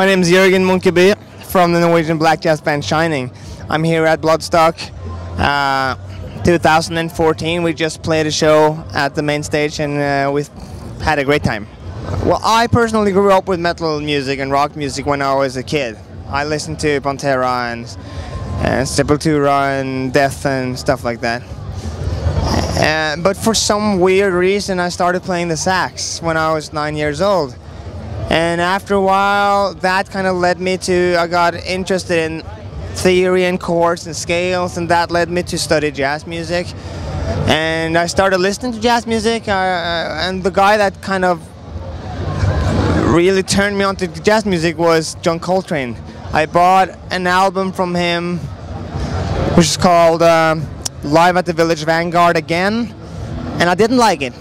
My name is Jager Munkeby from the Norwegian black jazz band Shining. I'm here at Bloodstock 2014. We just played a show at the main stage and we had a great time. Well, I personally grew up with metal music and rock music when I was a kid. I listened to Pantera and Sepultura and Death and stuff like that. But for some weird reason I started playing the sax when I was 9 years old. And after a while that kind of led me to, I got interested in theory and chords and scales, and that led me to study jazz music. And I started listening to jazz music, and the guy that kind of really turned me on to jazz music was John Coltrane. I bought an album from him which is called Live at the Village Vanguard Again, and I didn't like it.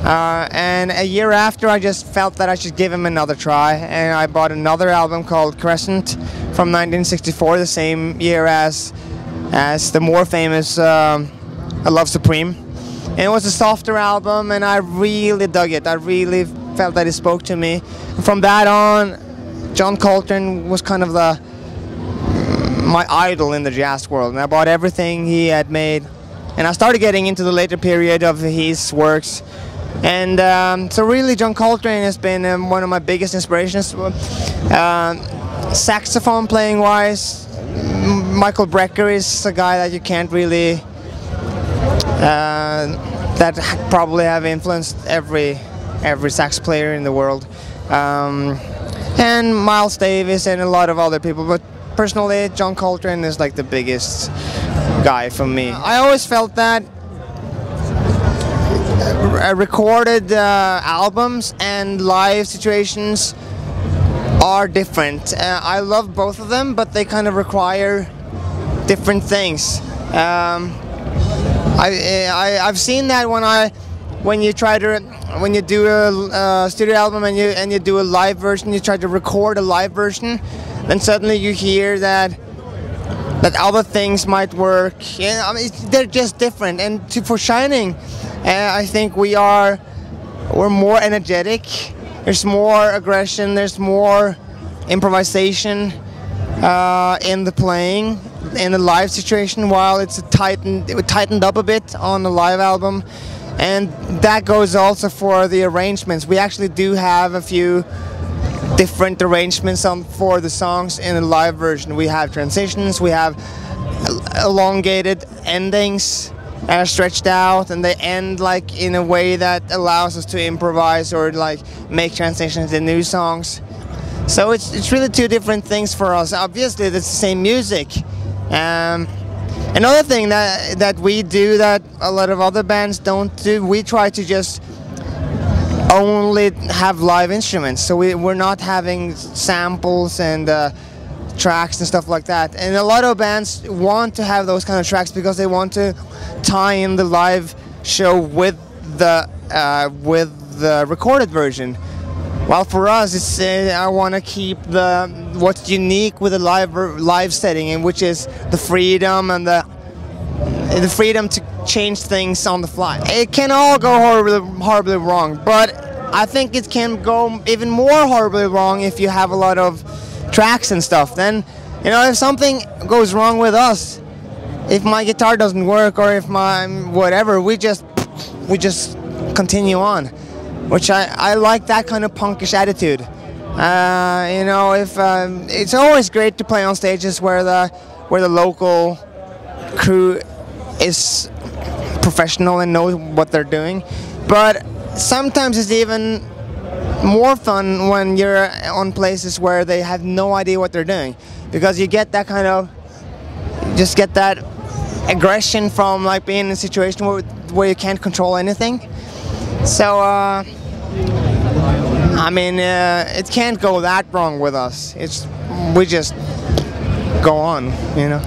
And a year after I just felt that I should give him another try, and I bought another album called Crescent from 1964, the same year as the more famous A Love Supreme. And it was a softer album and I really dug it. I really felt that it spoke to me. And from that on, John Coltrane was kind of my idol in the jazz world, and I bought everything he had made. And I started getting into the later period of his works. And so really John Coltrane has been one of my biggest inspirations. Saxophone playing wise, Michael Brecker is a guy that you can't really, that probably have influenced every sax player in the world. And Miles Davis and a lot of other people, but personally John Coltrane is like the biggest guy for me. I always felt that recorded albums and live situations are different. I love both of them, but they kind of require different things. I've seen that when you do a studio album and you do a live version, you try to record a live version, then suddenly you hear that other things might work. I mean, they're just different. And for Shining, I think we're more energetic. There's more aggression. There's more improvisation in the playing, in the live situation. While it tightened up a bit on the live album, and that goes also for the arrangements. We actually do have a few different arrangements for the songs in the live version. We have transitions, we have elongated endings, stretched out, and they end like in a way that allows us to improvise or like make transitions to new songs. So it's really two different things for us. Obviously it's the same music. Another thing that we do that a lot of other bands don't do, we try to just only have live instruments, so we're not having samples and tracks and stuff like that. And a lot of bands want to have those kind of tracks because they want to tie in the live show with the recorded version. While for us, it's I want to keep what's unique with a live setting, and which is the freedom and the freedom to change things on the fly. It can all go horribly wrong, but I think it can go even more horribly wrong if you have a lot of tracks and stuff. Then, you know, if something goes wrong with us, if my guitar doesn't work or if my whatever, we just continue on, which I like that kind of punkish attitude. You know, if it's always great to play on stages where the local crew is professional and knows what they're doing, but sometimes it's even more fun when you're on places where they have no idea what they're doing, because you get that kind of, just get that aggression from like being in a situation where you can't control anything. So I mean, it can't go that wrong with us. We just go on, you know.